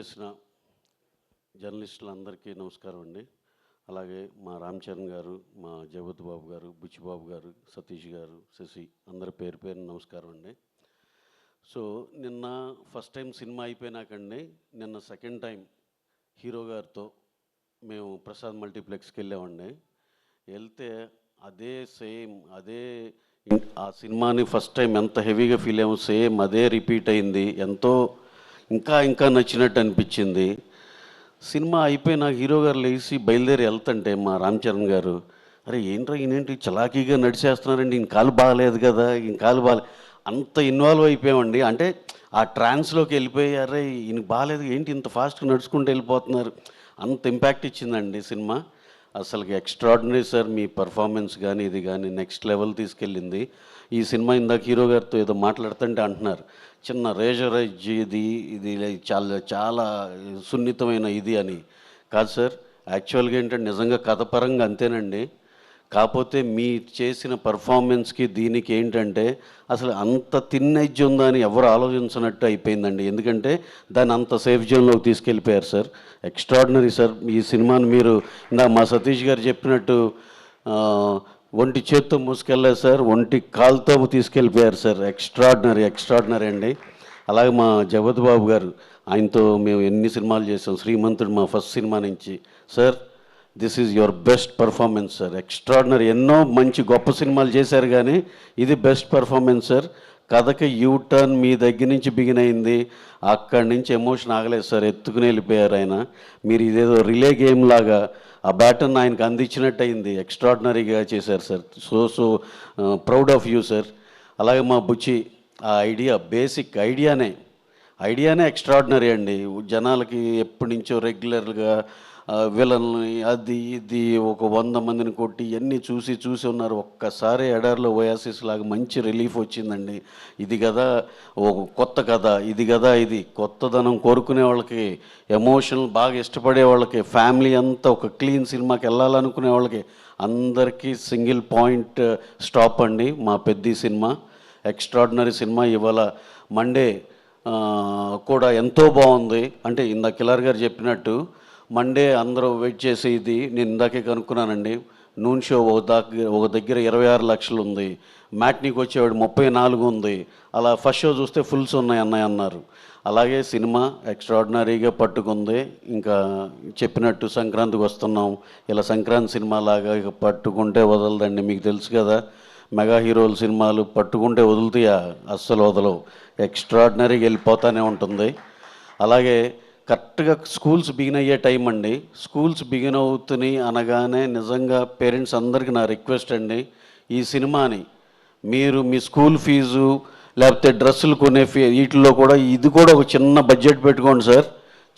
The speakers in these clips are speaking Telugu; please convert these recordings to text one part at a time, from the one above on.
చేసిన జర్నలిస్టులందరికీ నమస్కారం అండి. అలాగే మా రామ్ చరణ్ గారు, మా జగత్ బాబు గారు, బుచ్చిబాబు గారు, సతీష్ గారు, శశి అందరి పేరు పేరు నమస్కారం అండి. సో నిన్న ఫస్ట్ టైం సినిమా అయిపోయినాకండి, నిన్న సెకండ్ టైం హీరో గారితో మేము ప్రసాద్ మల్టీప్లెక్స్కి వెళ్ళామండి. వెళ్తే అదే సేమ్ ఆ సినిమాని ఫస్ట్ టైం ఎంత హెవీగా ఫీల్ అయ్యాము, సేమ్ అదే రిపీట్ అయింది. ఎంతో ఇంకా నచ్చినట్టు అనిపించింది. సినిమా అయిపోయి నాకు హీరో గారు లేచి బయలుదేరి వెళ్తుంటే మా రామ్ చరణ్ గారు, అరే ఏంట్రా ఈయనేంటి చలాకీగా నడిచేస్తున్నారండి, ఈయన కాలు బాగలేదు కదా, ఈయన కాలు బాగాలే, అంత ఇన్వాల్వ్ అయిపోయామండి. అంటే ఆ ట్రాన్స్లోకి వెళ్ళిపోయి, అరే ఈయన బాగాలేదు ఏంటి ఇంత ఫాస్ట్గా నడుచుకుంటూ వెళ్ళిపోతున్నారు, అంత ఇంపాక్ట్ ఇచ్చిందండి సినిమా. అసలుకి ఎక్స్ట్రాడినరీ సార్, మీ పర్ఫార్మెన్స్ కానీ ఇది కానీ నెక్స్ట్ లెవెల్ తీసుకెళ్ళింది ఈ సినిమా. ఇందాక హీరో గారితో ఏదో మాట్లాడుతుంటే అంటున్నారు, చిన్న రేజరైజ్ ఇది ఇది చాలా చాలా సున్నితమైన ఇది అని. కాదు సార్, యాక్చువల్గా ఏంటంటే నిజంగా కథపరంగా అంతేనండి. కాకపోతే మీ చేసిన పర్ఫార్మెన్స్కి దీనికి ఏంటంటే అసలు అంత థిన్ ఎడ్జ్ ఉందా అని ఎవరు ఆలోచించినట్టు అయిపోయిందండి. ఎందుకంటే దాన్ని అంత సేఫ్ జోన్లోకి తీసుకెళ్ళిపోయారు సార్. ఎక్స్ట్రాడినరీ సార్ ఈ సినిమాని. మీరు ఇందా మా సతీష్ గారు చెప్పినట్టు ఒంటి చేత్తో మూసుకెళ్ళారు సార్, ఒంటి కాలుతో తీసుకెళ్ళిపోయారు సార్. ఎక్స్ట్రాడినరీ అండి. అలాగే మా జగత్ బాబు గారు, ఆయనతో మేము ఎన్ని సినిమాలు చేసాం, శ్రీమంతుడు మా ఫస్ట్ సినిమా నుంచి. Sir this is your best performance sir, extraordinary. ఎన్నో మంచి గొప్ప సినిమాలు చేశారు కానీ ఇది బెస్ట్ పర్ఫార్మెన్స్ సార్. కథకి యూ టర్న్ మీ దగ్గర నుంచి బిగిన్ అయింది, అక్కడి నుంచి ఎమోషన్ ఆగలేదు సార్, ఎత్తుకుని వెళ్ళిపోయారు ఆయన. మీరు ఇదేదో రిలే గేమ్ లాగా ఆ బ్యాటన్ ఆయనకు అందించినట్టు అయింది. ఎక్స్ట్రాడినరీగా చేశారు sir. So proud of you sir. అలాగే మా బుచ్చి, ఆ ఐడియా బేసిక్ ఐడియానే ఎక్స్ట్రాడినరీ అండి. జనాలకి ఎప్పటి నుంచో రెగ్యులర్గా విలన్ని అది ఇది ఒక 100 మందిని కొట్టి ఇవన్నీ చూసి ఉన్నారు. ఒక్కసారి ఎడారిలో ఓయాసిస్ లాగా మంచి రిలీఫ్ వచ్చిందండి. ఇది కదా ఒక కొత్త కథ, ఇది కొత్తదనం కోరుకునే వాళ్ళకి, ఎమోషనల్ బాగా ఇష్టపడే వాళ్ళకి, ఫ్యామిలీ అంతా ఒక క్లీన్ సినిమాకి వెళ్ళాలనుకునే వాళ్ళకి అందరికీ సింగిల్ పాయింట్ స్టాప్ అండి మా పెద్ద సినిమా. Extraordinary cinema. ఇవాళ మండే కూడా ఎంతో బాగుంది. అంటే ఇందాక కిలార్ గారు చెప్పినట్టు మండే అందరూ వెయిట్ చేసి ఇది నేను ఇందాకే కనుక్కున్నానండి. నూన్ షో ఒక దగ్గర 26 లక్షలు ఉంది, మ్యాట్నీకి వచ్చేవాడు 34 ఉంది. అలా ఫస్ట్ షో చూస్తే ఫుల్స్ ఉన్నాయి అన్నారు. అలాగే సినిమా ఎక్స్ట్రాడినరీగా పట్టుకుంది. ఇంకా చెప్పినట్టు సంక్రాంతికి వస్తున్నాం, ఇలా సంక్రాంతి సినిమా లాగా ఇక పట్టుకుంటే వదలదండి. మీకు తెలుసు కదా, మెగా హీరోల సినిమాలు పట్టుకుంటే వదులుతాయా, అస్సలు వదలవు. ఎక్స్ట్రాడినరీగా వెళ్ళిపోతూనే ఉంటుంది. అలాగే కరెక్ట్గా స్కూల్స్ బిగిన్ అయ్యే టైం అండి. స్కూల్స్ బిగిన్ అవుతున్నాయి అనగానే నిజంగా పేరెంట్స్ అందరికీ నా రిక్వెస్ట్ అండి, ఈ సినిమాని మీరు మీ స్కూల్ ఫీజు లేకపోతే డ్రెస్సులు కొనే వీటిల్లో కూడా ఇది కూడా ఒక చిన్న బడ్జెట్ పెట్టుకోండి సార్.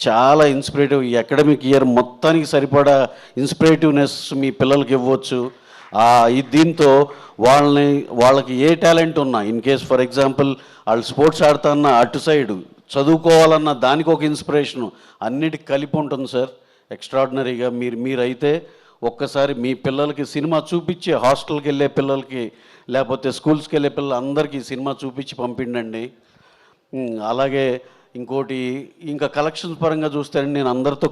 చాలా ఇన్స్పిరేటివ్, ఈ అకాడమిక్ ఇయర్ మొత్తానికి సరిపడా ఇన్స్పిరేటివ్నెస్ మీ పిల్లలకి ఇవ్వచ్చు. దీంతో వాళ్ళకి ఏ టాలెంట్ ఉన్నా, ఇన్ కేస్ ఫర్ ఎగ్జాంపుల్ వాళ్ళు స్పోర్ట్స్ ఆడుతున్నా అటు సైడు చదువుకోవాలన్న దానికి ఒక ఇన్స్పిరేషను అన్నిటికి కలిపి ఉంటుంది సార్. ఎక్స్ట్రాడినరీగా మీరైతే ఒక్కసారి మీ పిల్లలకి సినిమా చూపించి, హాస్టల్కి వెళ్ళే పిల్లలకి లేకపోతే స్కూల్స్కి వెళ్ళే పిల్లలు అందరికీ సినిమా చూపించి పంపిండండి. అలాగే ఇంకోటి, ఇంకా కలెక్షన్స్ పరంగా చూస్తే నేను అందరితో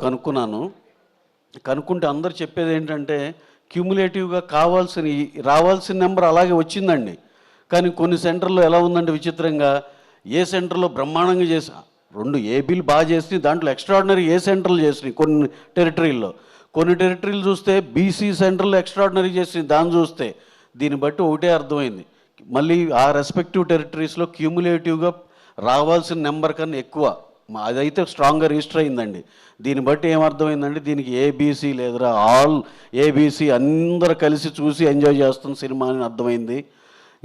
కనుక్కుంటే అందరు చెప్పేది ఏంటంటే క్యూములేటివ్గా రావాల్సిన నెంబర్ అలాగే వచ్చిందండి. కానీ కొన్ని సెంటర్లో ఎలా ఉందంటే విచిత్రంగా, ఏ సెంటర్లో బ్రహ్మాండంగా చేసి 2 ఏబీలు బాగా చేసినాయి, దాంట్లో ఎక్స్ట్రాడినరీ ఏ సెంటర్లు చేసినాయి కొన్ని టెరిటరీలు చూస్తే బీసీ సెంటర్లు ఎక్స్ట్రాడినరీ చేసినాయి. దాన్ని చూస్తే దీన్ని బట్టి ఒకటే అర్థమైంది, మళ్ళీ ఆ రెస్పెక్టివ్ టెరిటరీస్లో క్యూములేటివ్గా రావాల్సిన నెంబర్ కన్నా ఎక్కువ అదైతే స్ట్రాంగ్గా రిజిస్టర్ అయిందండి. దీన్ని బట్టి ఏమర్థమైందంటే దీనికి ఏబీసీ లేదురా, ఆల్ ఏబీసీ అందరూ కలిసి చూసి ఎంజాయ్ చేస్తున్న సినిమా అని అర్థమైంది.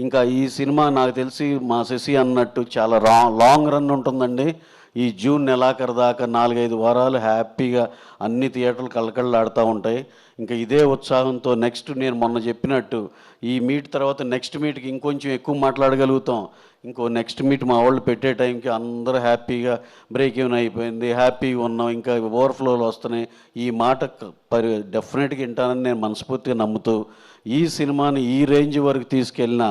ఇంకా ఈ సినిమా నాకు తెలిసి మా శశి అన్నట్టు చాలా లాంగ్ రన్ ఉంటుందండి. ఈ జూన్ నెలాఖరు దాకా 4-5 వారాలు హ్యాపీగా అన్ని థియేటర్లు కళ్ళకళ్ళాడుతూ ఉంటాయి. ఇంకా ఇదే ఉత్సాహంతో నెక్స్ట్ నేను మొన్న చెప్పినట్టు ఈ మీట్ తర్వాత నెక్స్ట్ మీట్కి ఇంకొంచెం ఎక్కువ మాట్లాడగలుగుతాం. నెక్స్ట్ మీట్ మా వాళ్ళు పెట్టే టైంకి అందరూ హ్యాపీగా బ్రేక్ ఈవెన్ అయిపోయింది, హ్యాపీగా ఉన్నాం, ఇంకా ఓవర్ఫ్లోలు వస్తున్నాయి. ఈ మాట డెఫినెట్గా వింటానని నేను మనస్ఫూర్తిగా నమ్ముతూ ఈ సినిమాని ఈ రేంజ్ వరకు తీసుకెళ్ళిన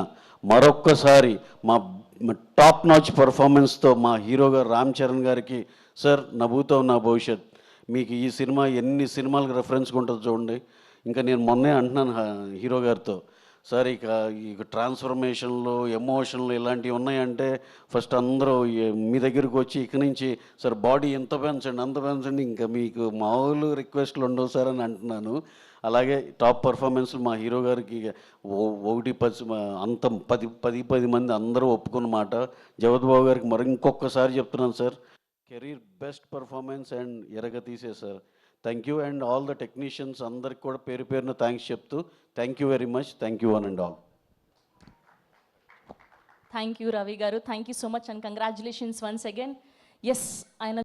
మరొక్కసారి మా టాప్ నాచ్ పర్ఫార్మెన్స్తో మా హీరో గారు రామ్ చరణ్ గారికి సార్ నా భూతం నా భవిష్యత్, మీకు ఈ సినిమా ఎన్ని సినిమాలకు రెఫరెన్స్గా ఉంటుందో చూడండి. ఇంకా నేను మొన్నే అంటున్నాను హీరో గారితో, సార్ ఇక ట్రాన్స్ఫర్మేషన్లు ఎమోషన్లు ఇలాంటివి ఉన్నాయంటే ఫస్ట్ అందరూ మీ దగ్గరికి వచ్చి ఇక నుంచి సార్ బాడీ ఎంత పెంచండి అంత పెంచండి, ఇంకా మీకు మామూలు రిక్వెస్ట్లు ఉండవు సార్ అని అంటున్నాను. అలాగే టాప్ పర్ఫార్మెన్స్ మా హీరో గారికి ఒకటి అంత 10 మంది అందరూ ఒప్పుకున్న మాట. జగత్ బాబు గారికి మరి ఇంకొకసారి చెప్తున్నాను sir, career best performance and ఎరగతీసే sir. Thank you. And all the technicians అందరికి కూడా పేరు పేరున థ్యాంక్స్ చెప్తూ thank you very much. Thank you one and all. Thank you Ravi garu, thank you so much and congratulations once again. Yes, ఆయన